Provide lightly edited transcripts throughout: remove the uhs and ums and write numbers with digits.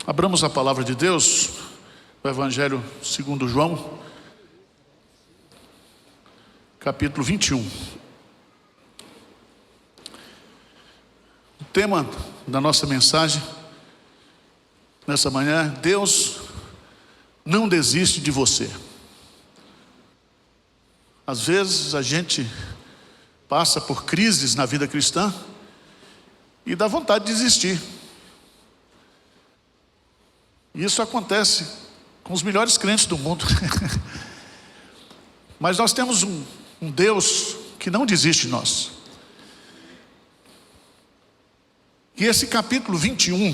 Abramos a palavra de Deus, o Evangelho segundo João, capítulo 21. O tema da nossa mensagem nessa manhã é: Deus não desiste de você. Às vezes a gente passa por crises na vida cristã e dá vontade de desistir. Isso acontece com os melhores crentes do mundo. Mas nós temos um Deus que não desiste de nós. E esse capítulo 21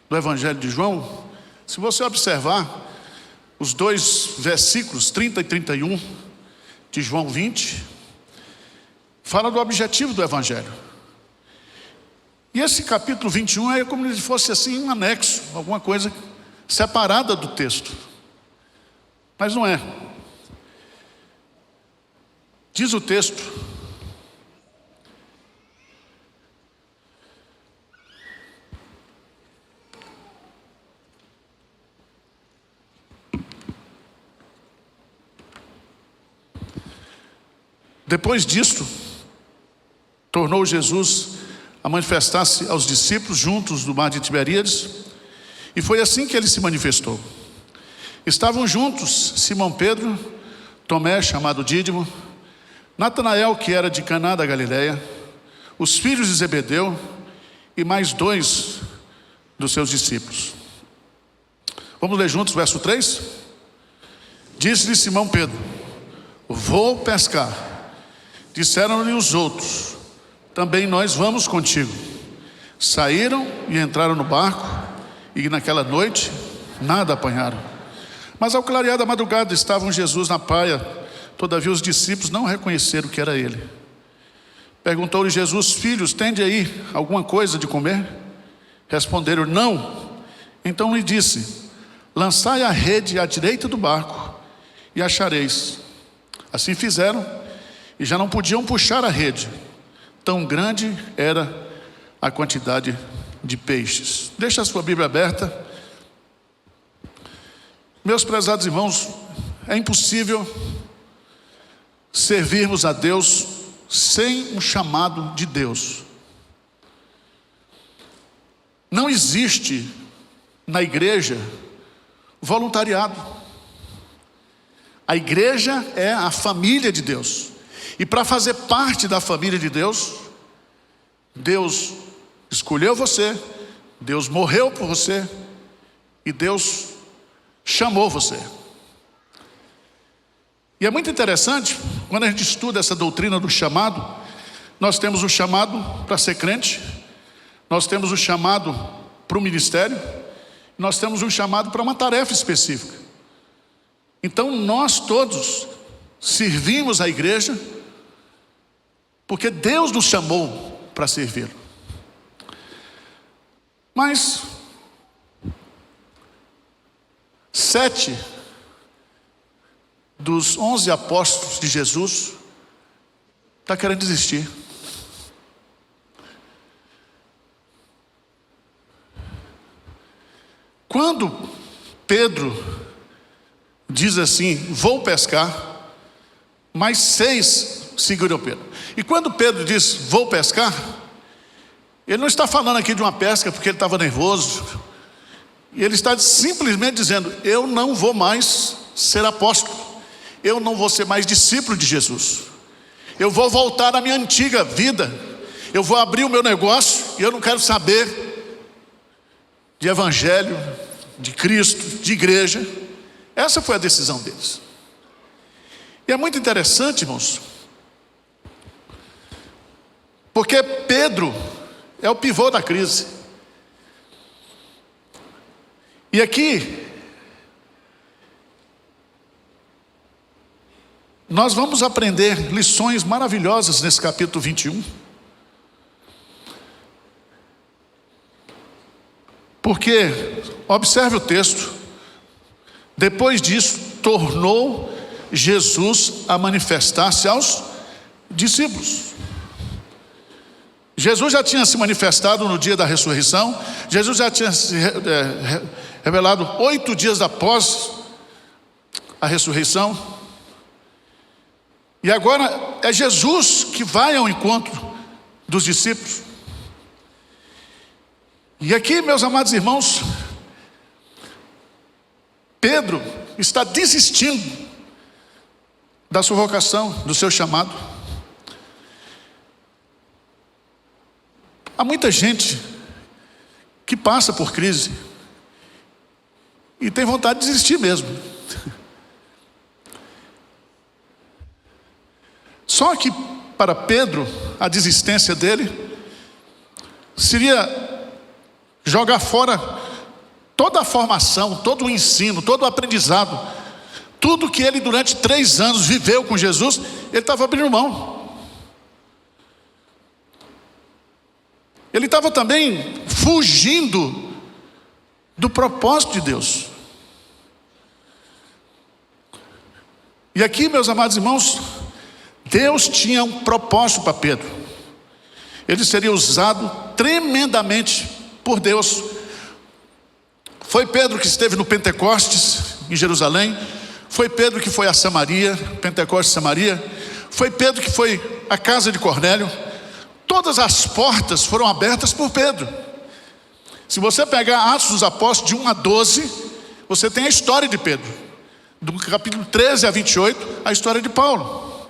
do Evangelho de João, se você observar os dois versículos 30 e 31 de João 20, fala do objetivo do Evangelho. E esse capítulo 21 é como se fosse assim um anexo, alguma coisa separada do texto. Mas não é. Diz o texto: depois disto, tornou Jesus a manifestar-se aos discípulos juntos do mar de Tiberíades, e foi assim que ele se manifestou. Estavam juntos Simão Pedro, Tomé, chamado Dídimo, Natanael, que era de Caná da Galileia, os filhos de Zebedeu e mais dois dos seus discípulos. Vamos ler juntos o verso 3? Disse-lhe Simão Pedro: vou pescar. Disseram-lhe os outros: também nós vamos contigo. Saíram e entraram no barco, e naquela noite nada apanharam. Mas ao clarear da madrugada estavam Jesus na praia. Todavia os discípulos não reconheceram que era ele. Perguntou-lhe Jesus: filhos, tende aí alguma coisa de comer? Responderam: não. Então lhe disse: lançai a rede à direita do barco e achareis. Assim fizeram, e já não podiam puxar a rede, tão grande era a quantidade de peixes. Deixa a sua Bíblia aberta. Meus prezados irmãos, é impossível servirmos a Deus sem um chamado de Deus. Não existe na igreja voluntariado. A igreja é a família de Deus. E para fazer parte da família de Deus, Deus escolheu você, Deus morreu por você e Deus chamou você. E é muito interessante, quando a gente estuda essa doutrina do chamado, nós temos o chamado para ser crente, nós temos o chamado para o ministério, nós temos um chamado para uma tarefa específica. Então nós todos servimos a igreja porque Deus nos chamou para servi-lo. Mas 7 dos 11 apóstolos de Jesus está querendo desistir. Quando Pedro diz assim: vou pescar, mais 6 seguiram Pedro. E quando Pedro diz vou pescar, ele não está falando aqui de uma pesca porque ele estava nervoso. E ele está simplesmente dizendo: eu não vou mais ser apóstolo, eu não vou ser mais discípulo de Jesus, eu vou voltar à minha antiga vida, eu vou abrir o meu negócio e eu não quero saber de evangelho, de Cristo, de igreja. Essa foi a decisão deles. E é muito interessante, irmãos, porque Pedro é o pivô da crise. E aqui nós vamos aprender lições maravilhosas nesse capítulo 21. Porque, observe o texto: depois disso, tornou Jesus a manifestar-se aos discípulos. Jesus já tinha se manifestado no dia da ressurreição. Jesus já tinha se revelado 8 dias após a ressurreição. E agora é Jesus que vai ao encontro dos discípulos. E aqui, meus amados irmãos, Pedro está desistindo da sua vocação, do seu chamado. Há muita gente que passa por crise e tem vontade de desistir mesmo. Só que para Pedro, a desistência dele seria jogar fora toda a formação, todo o ensino, todo o aprendizado, tudo que ele durante 3 anos viveu com Jesus, ele estava abrindo mão. Ele estava também fugindo do propósito de Deus. E aqui, meus amados irmãos, Deus tinha um propósito para Pedro. Ele seria usado tremendamente por Deus. Foi Pedro que esteve no Pentecostes, em Jerusalém. Foi Pedro que foi a Samaria, Pentecostes Samaria. Foi Pedro que foi à casa de Cornélio. Todas as portas foram abertas por Pedro. Se você pegar Atos dos Apóstolos de 1 a 12, você tem a história de Pedro. Do capítulo 13 a 28, a história de Paulo.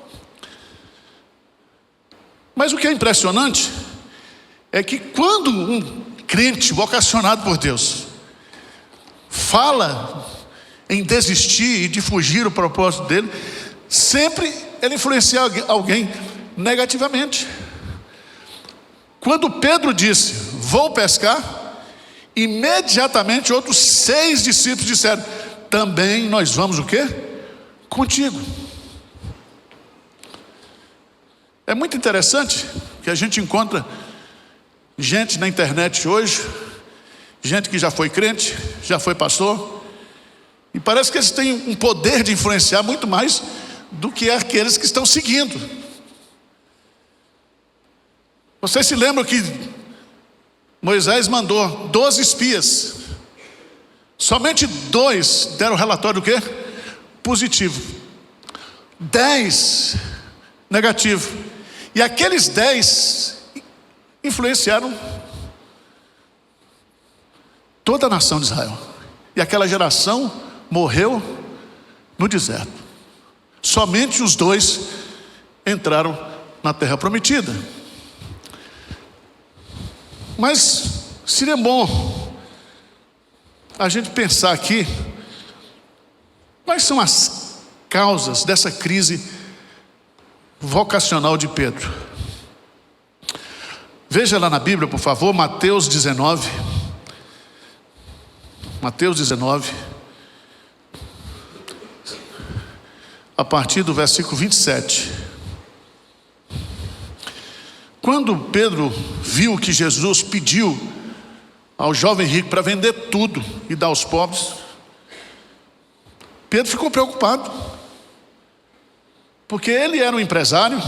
Mas o que é impressionante é que quando um crente vocacionado por Deus fala em desistir e de fugir do propósito dele, sempre ele influencia alguém negativamente. Quando Pedro disse, vou pescar, imediatamente outros 6 discípulos disseram, também nós vamos o quê? Contigo. É muito interessante que a gente encontra gente na internet hoje, gente que já foi crente, já foi pastor, e parece que eles têm um poder de influenciar muito mais do que aqueles que estão seguindo. Vocês se lembram que Moisés mandou 12 espias, somente 2 deram relatório do quê? Positivo, 10 negativo, e aqueles 10 influenciaram toda a nação de Israel, e aquela geração morreu no deserto. Somente os 2 entraram na terra prometida. Mas seria bom a gente pensar aqui quais são as causas dessa crise vocacional de Pedro. Veja lá na Bíblia, por favor, Mateus 19. Mateus 19, a partir do versículo 27. Quando Pedro viu que Jesus pediu ao jovem rico para vender tudo e dar aos pobres, Pedro ficou preocupado, porque ele era um empresário,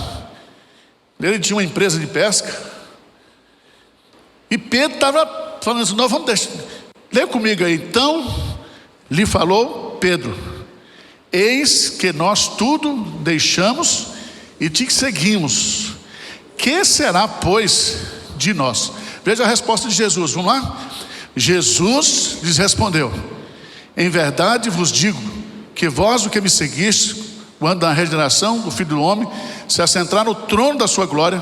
ele tinha uma empresa de pesca, e Pedro estava falando assim, nós vamos deixar, lê comigo aí. Então lhe falou Pedro, eis que nós tudo deixamos e te seguimos. Que será, pois, de nós? Veja a resposta de Jesus, vamos lá? Jesus lhes respondeu, em verdade vos digo, que vós o que me seguiste, quando na regeneração do Filho do Homem se assentar no trono da sua glória,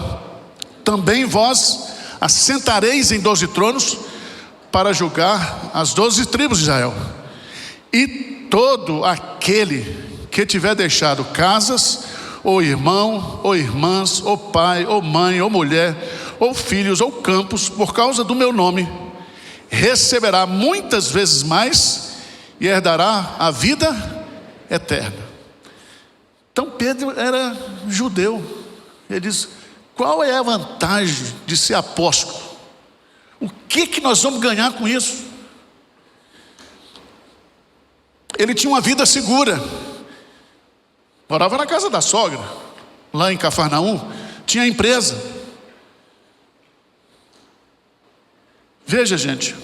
também vós assentareis em 12 tronos, para julgar as 12 tribos de Israel. E todo aquele que tiver deixado casas, ou irmão, ou irmãs, ou pai, ou mãe, ou mulher, ou filhos, ou campos, por causa do meu nome, receberá muitas vezes mais e herdará a vida eterna. Então Pedro era judeu. Ele diz, qual é a vantagem de ser apóstolo? O que nós vamos ganhar com isso? Ele tinha uma vida segura, morava na casa da sogra, lá em Cafarnaum, tinha empresa. Veja, gente,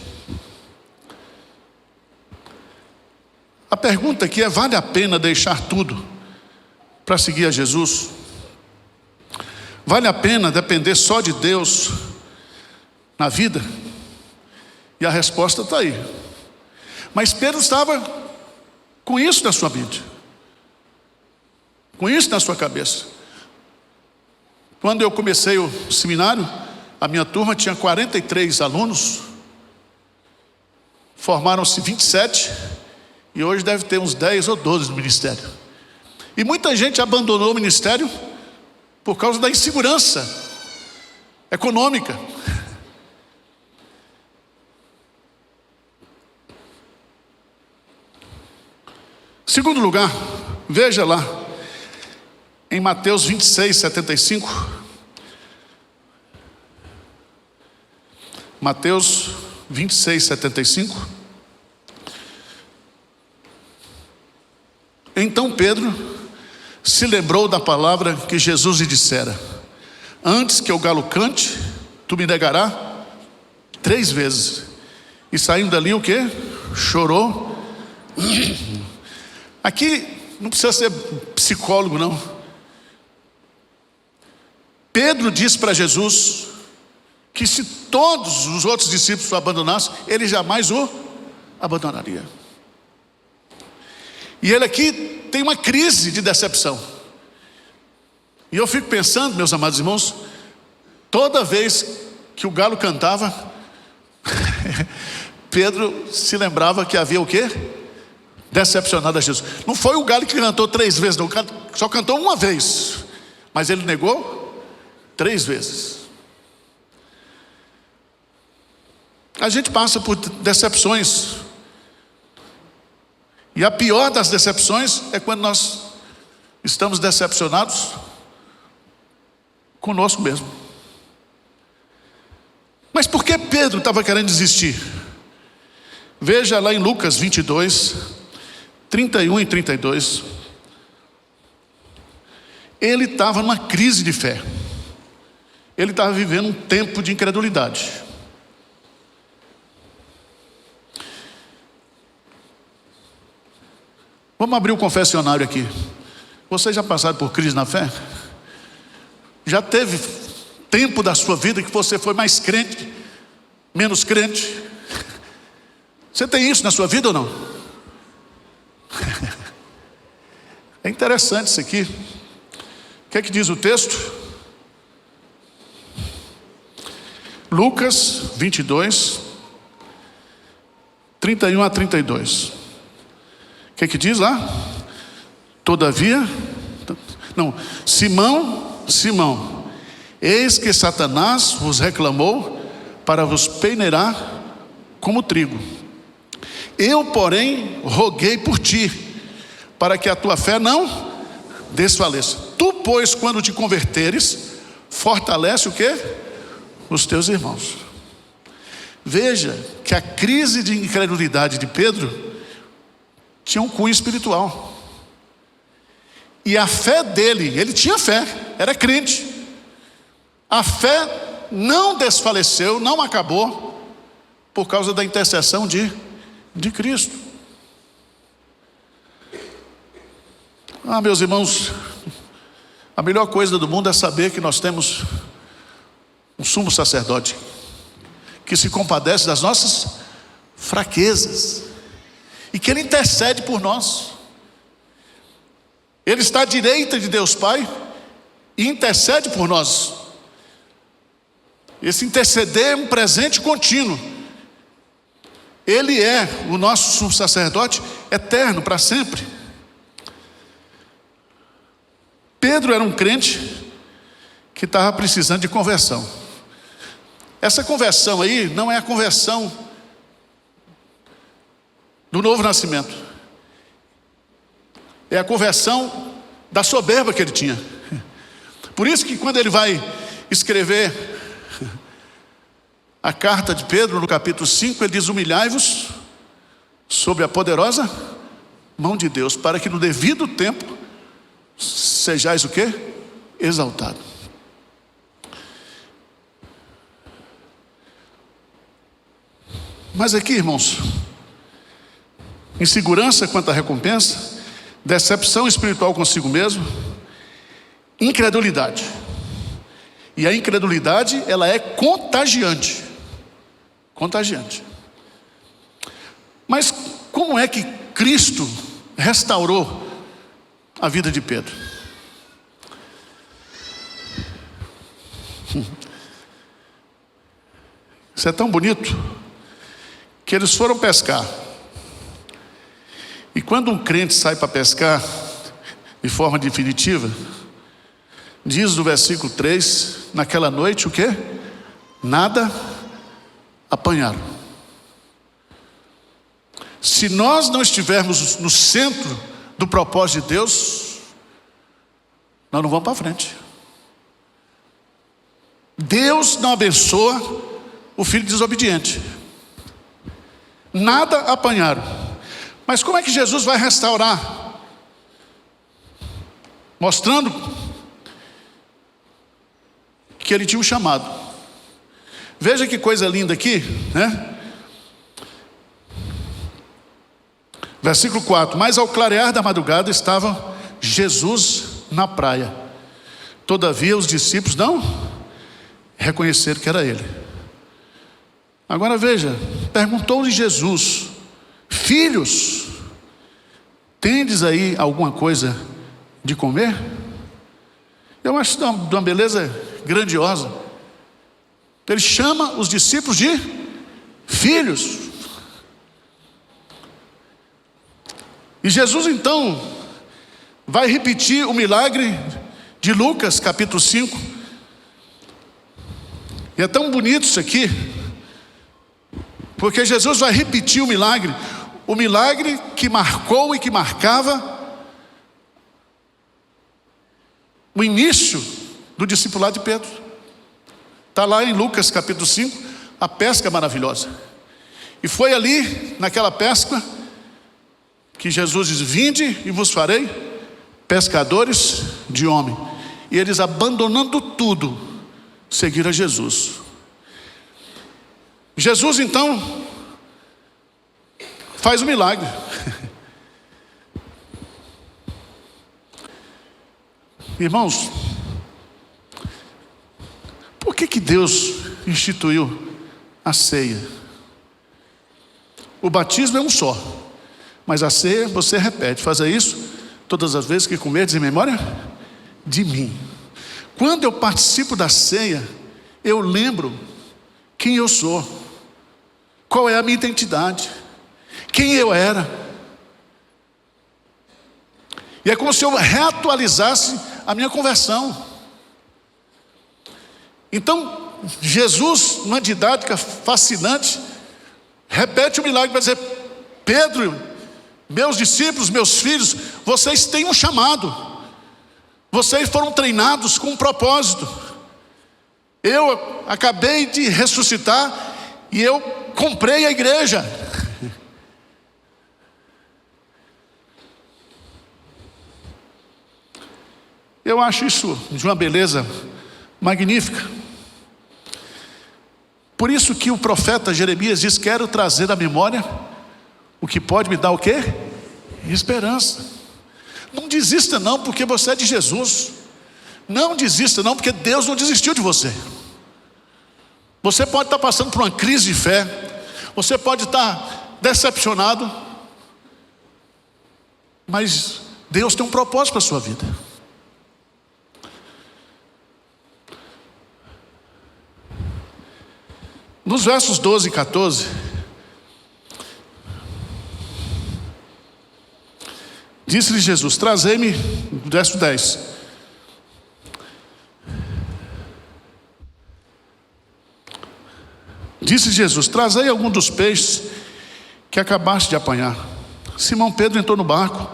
a pergunta aqui é: vale a pena deixar tudo para seguir a Jesus? Vale a pena depender só de Deus na vida? E a resposta está aí. Mas Pedro estava com isso na sua mente, com isso na sua cabeça. Quando eu comecei o seminário, a minha turma tinha 43 alunos, formaram-se 27, e hoje deve ter uns 10 ou 12 no ministério. E muita gente abandonou o ministério por causa da insegurança econômica. Segundo lugar, veja lá, em Mateus 26, 75. Mateus 26, 75. Então Pedro se lembrou da palavra que Jesus lhe dissera: antes que o galo cante, tu me negarás 3 vezes. E saindo dali, o quê? Chorou. Aqui não precisa ser psicólogo, não. Pedro disse para Jesus que se todos os outros discípulos o abandonassem, ele jamais o abandonaria. E ele aqui tem uma crise de decepção. E eu fico pensando, meus amados irmãos, toda vez que o galo cantava, Pedro se lembrava que havia o quê? Decepcionado a Jesus. Não foi o galo que cantou 3 vezes, não, só cantou uma vez, mas ele negou 3 vezes. A gente passa por decepções, e a pior das decepções é quando nós estamos decepcionados conosco mesmo. Mas por que Pedro estava querendo desistir? Veja lá em Lucas 22, 31 e 32. Ele estava numa crise de fé. Ele estava vivendo um tempo de incredulidade. Vamos abrir o confessionário aqui. Vocês já passaram por crise na fé? Já teve tempo da sua vida que você foi mais crente, menos crente? Você tem isso na sua vida ou não? É interessante isso aqui. O que é que diz o texto? Lucas 22, 31 a 32. O que é que diz lá? Todavia, não, Simão, eis que Satanás vos reclamou para vos peneirar como trigo. Eu, porém, roguei por ti, para que a tua fé não desfaleça. Tu, pois, quando te converteres, fortalece o quê? Os teus irmãos. Veja que a crise de incredulidade de Pedro tinha um cunho espiritual. E a fé dele, ele tinha fé, era crente. A fé não desfaleceu, não acabou, por causa da intercessão de Cristo. Meus irmãos, a melhor coisa do mundo é saber que nós temos um sumo sacerdote que se compadece das nossas fraquezas e que ele intercede por nós. Ele está à direita de Deus Pai e intercede por nós. Esse interceder é um presente contínuo. Ele é o nosso sumo sacerdote eterno, para sempre. Pedro era um crente que estava precisando de conversão. Essa conversão aí não é a conversão do novo nascimento. É a conversão da soberba que ele tinha. Por isso que quando ele vai escrever a carta de Pedro, no capítulo 5, ele diz: humilhai-vos sob a poderosa mão de Deus, para que no devido tempo sejais o quê? Exaltado. Mas aqui, irmãos, insegurança quanto à recompensa, decepção espiritual consigo mesmo, incredulidade. E a incredulidade, ela é contagiante. Contagiante. Mas como é que Cristo restaurou a vida de Pedro? Isso é tão bonito que eles foram pescar. E quando um crente sai para pescar de forma definitiva, diz no versículo 3, naquela noite o quê? Nada apanharam. Se nós não estivermos no centro do propósito de Deus, nós não vamos para frente. Deus não abençoa o filho desobediente. Nada apanharam. Mas como é que Jesus vai restaurar? Mostrando que ele tinha um chamado. Veja que coisa linda aqui, né? Versículo 4: mas ao clarear da madrugada estava Jesus na praia. Todavia os discípulos não reconheceram que era ele. Agora veja, perguntou-lhe Jesus: filhos, tendes aí alguma coisa de comer? Eu acho de uma beleza grandiosa. Ele chama os discípulos de filhos. E Jesus então vai repetir o milagre de Lucas capítulo 5. E é tão bonito isso aqui, porque Jesus vai repetir o milagre que marcou e que marcava o início do discipulado de Pedro. Está lá em Lucas capítulo 5, a pesca maravilhosa. E foi ali, naquela pesca, que Jesus diz: vinde e vos farei pescadores de homem. E eles, abandonando tudo, seguiram a Jesus. Jesus então faz um milagre. Irmãos, por que Deus instituiu a ceia? O batismo é um só, mas a ceia você repete: faça isso todas as vezes que comerdes em memória de mim. Quando eu participo da ceia, eu lembro quem eu sou, qual é a minha identidade, quem eu era. E é como se eu reatualizasse a minha conversão. Então, Jesus, numa didática fascinante, repete o milagre para dizer: Pedro, meus discípulos, meus filhos, vocês têm um chamado, vocês foram treinados com um propósito. Eu acabei de ressuscitar e eu comprei a igreja. Eu acho isso de uma beleza magnífica. Por isso que o profeta Jeremias diz: quero trazer à memória o que pode me dar o quê? Esperança. Não desista não, porque você é de Jesus. Não desista não, porque Deus não desistiu de você. Você pode estar passando por uma crise de fé, você pode estar decepcionado, mas Deus tem um propósito para a sua vida. Nos versos 12 e 14, disse-lhe Jesus: trazei-me, verso 10, disse Jesus: trazei algum dos peixes que acabaste de apanhar. Simão Pedro entrou no barco,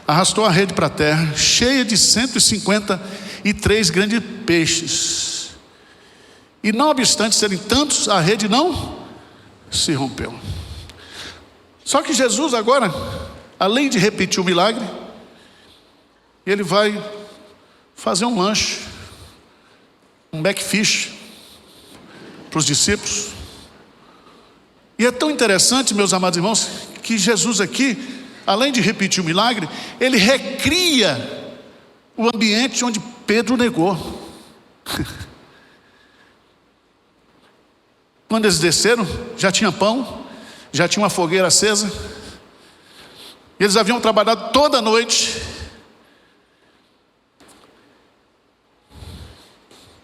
arrastou a rede para a terra, cheia de 153 grandes peixes. E não obstante serem tantos, a rede não se rompeu. Só que Jesus agora, além de repetir o milagre, ele vai fazer um lanche, um backfish para os discípulos. E é tão interessante, meus amados irmãos, que Jesus aqui, além de repetir o milagre, ele recria o ambiente onde Pedro negou. Quando eles desceram, já tinha pão, já tinha uma fogueira acesa, eles haviam trabalhado toda a noite.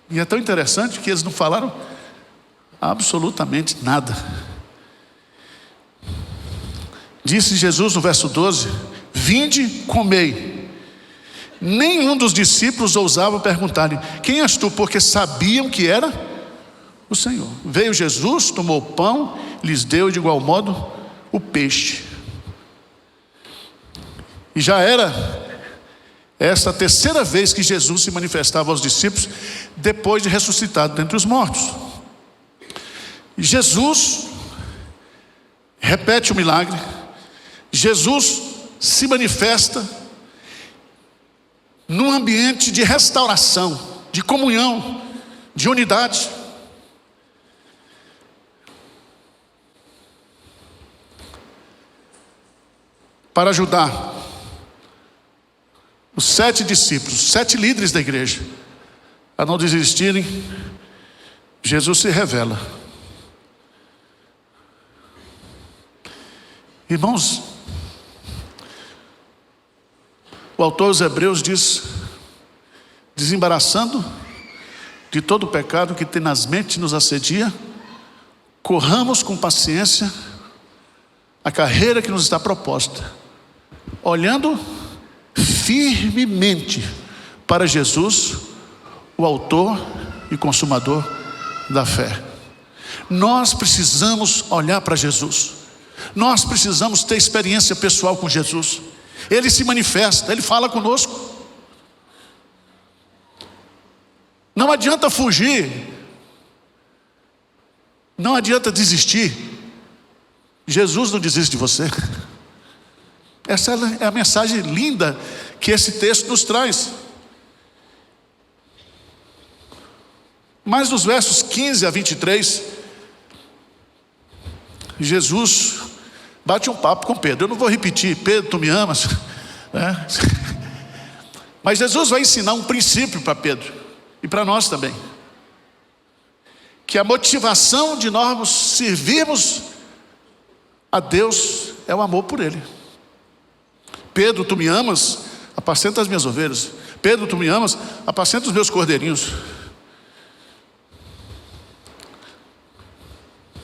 E é tão interessante que eles não falaram absolutamente nada. Disse Jesus no verso 12: vinde, comei. Nenhum dos discípulos ousava perguntar-lhe: quem és tu? Porque sabiam que era o Senhor. Veio Jesus, tomou o pão, lhes deu de igual modo o peixe. E já era esta a terceira vez que Jesus se manifestava aos discípulos depois de ressuscitado dentre os mortos. E Jesus repete o milagre. Jesus se manifesta num ambiente de restauração, de comunhão, de unidade. Para ajudar os 7 discípulos, 7 líderes da igreja, a não desistirem, Jesus se revela. Irmãos, o autor aos Hebreus diz: desembaraçando de todo o pecado que tenazmente nos assedia, corramos com paciência a carreira que nos está proposta, olhando firmemente para Jesus, o autor e consumador da fé. Nós precisamos olhar para Jesus. Nós precisamos ter experiência pessoal com Jesus. Ele se manifesta, Ele fala conosco. Não adianta fugir, não adianta desistir. Jesus não desiste de você. Essa é a mensagem linda que esse texto nos traz. Mas nos versos 15 a 23, Jesus bate um papo com Pedro. Eu não vou repetir: Pedro, tu me amas? Mas Jesus vai ensinar um princípio para Pedro e para nós também, que a motivação de nós servirmos a Deus é o amor por Ele. Pedro, tu me amas? Apacenta as minhas ovelhas. Pedro, tu me amas? Apacenta os meus cordeirinhos.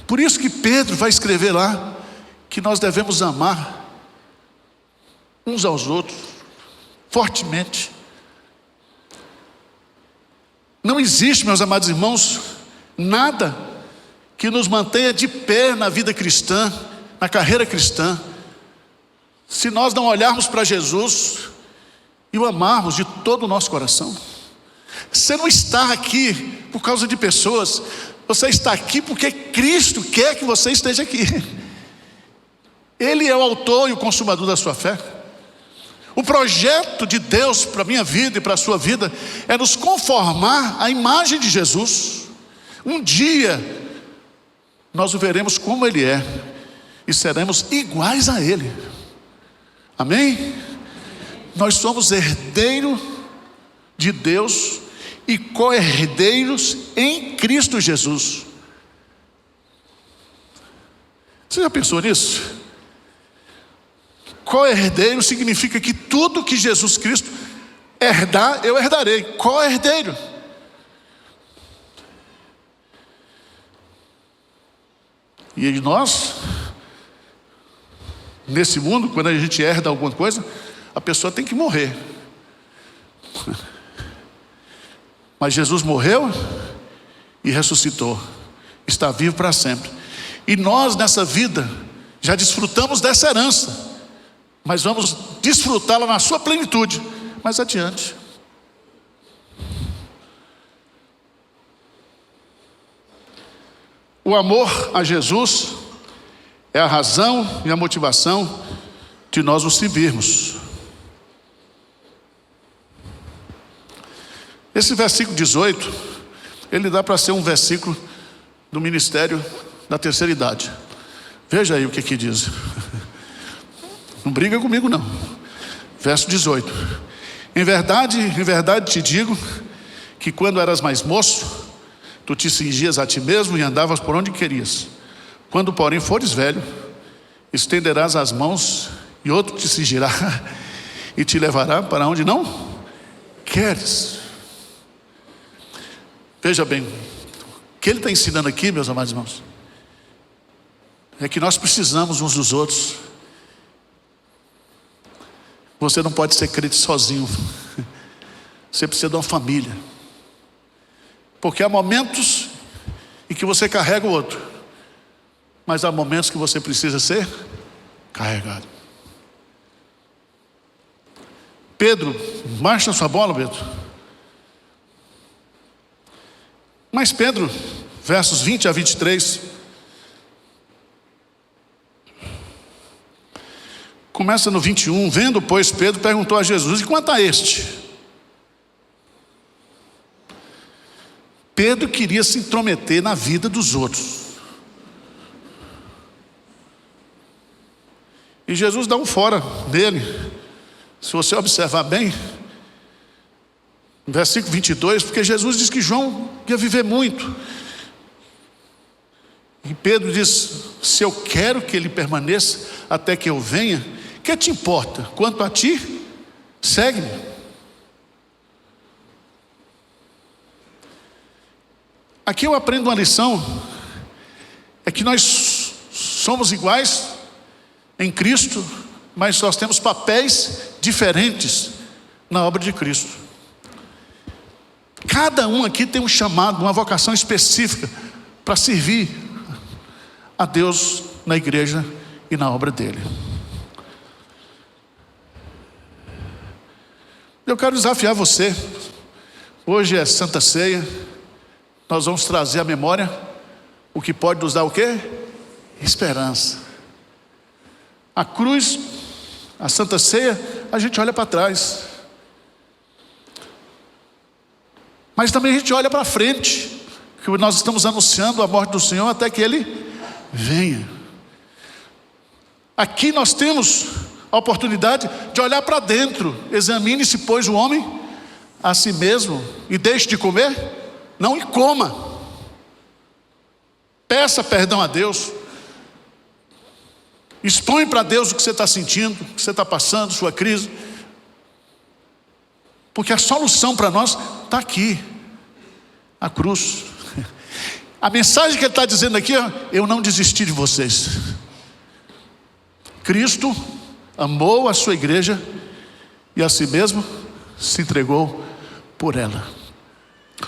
Por isso que Pedro vai escrever lá que nós devemos amar uns aos outros fortemente. Não existe, meus amados irmãos, nada que nos mantenha de pé na vida cristã, na carreira cristã, se nós não olharmos para Jesus e o amarmos de todo o nosso coração. Você não está aqui por causa de pessoas, você está aqui porque Cristo quer que você esteja aqui. Ele é o autor e o consumador da sua fé. O projeto de Deus para a minha vida e para a sua vida é nos conformar à imagem de Jesus. Um dia nós o veremos como Ele é e seremos iguais a Ele. Amém? Nós somos herdeiros de Deus e co-herdeiros em Cristo Jesus. Você já pensou nisso? Co-herdeiro significa que tudo que Jesus Cristo herdar, eu herdarei. Co-herdeiro. E nós, nesse mundo, quando a gente herda alguma coisa, a pessoa tem que morrer. Mas Jesus morreu e ressuscitou, está vivo para sempre. E nós nessa vida já desfrutamos dessa herança, mas vamos desfrutá-la na sua plenitude mais adiante. O amor a Jesus é a razão e a motivação de nós o servirmos. Esse versículo 18, ele dá para ser um versículo do ministério da terceira idade. Veja aí o que diz. Não briga comigo não. Verso 18. Em verdade te digo que quando eras mais moço, tu te cingias a ti mesmo e andavas por onde querias. Quando porém fores velho, estenderás as mãos e outro te cingirá e te levará para onde não queres. Veja bem, o que ele está ensinando aqui, meus amados irmãos, é que nós precisamos uns dos outros. Você não pode ser crente sozinho. Você precisa de uma família. Porque há momentos em que você carrega o outro, mas há momentos que você precisa ser carregado. Pedro, marcha sua bola, Pedro. Mas Pedro, versos 20 a 23, começa no 21. Vendo, pois, Pedro perguntou a Jesus: e quanto a este? Pedro queria se intrometer na vida dos outros. E Jesus dá um fora dele. Se você observar bem, versículo 22, porque Jesus diz que João ia viver muito. E Pedro diz: se eu quero que ele permaneça até que eu venha, que te importa? Quanto a ti, segue-me. Aqui eu aprendo uma lição, é que nós somos iguais em Cristo, mas nós temos papéis diferentes na obra de Cristo. Cada um aqui tem um chamado, uma vocação específica para servir a Deus na igreja e na obra dele. Eu quero desafiar você. Hoje é Santa Ceia. Nós vamos trazer à memória o que pode nos dar o quê? Esperança. A cruz, a Santa Ceia, a gente olha para trás. Mas também a gente olha para frente, que nós estamos anunciando a morte do Senhor até que Ele venha. Aqui nós temos a oportunidade de olhar para dentro. Examine-se, pois, o homem a si mesmo, e deixe de comer, não e coma. Peça perdão a Deus. Expõe para Deus o que você está sentindo, o que você está passando, sua crise. Porque a solução para nós está aqui, a cruz. A mensagem que ele está dizendo aqui, eu não desisti de vocês. Cristo amou a sua igreja e a si mesmo se entregou por ela.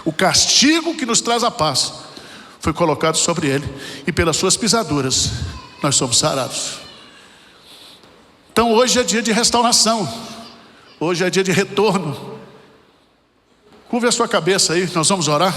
O castigo que nos traz a paz foi colocado sobre ele, e pelas suas pisaduras nós somos sarados. Então hoje é dia de restauração, hoje é dia de retorno. Curve a sua cabeça aí, nós vamos orar.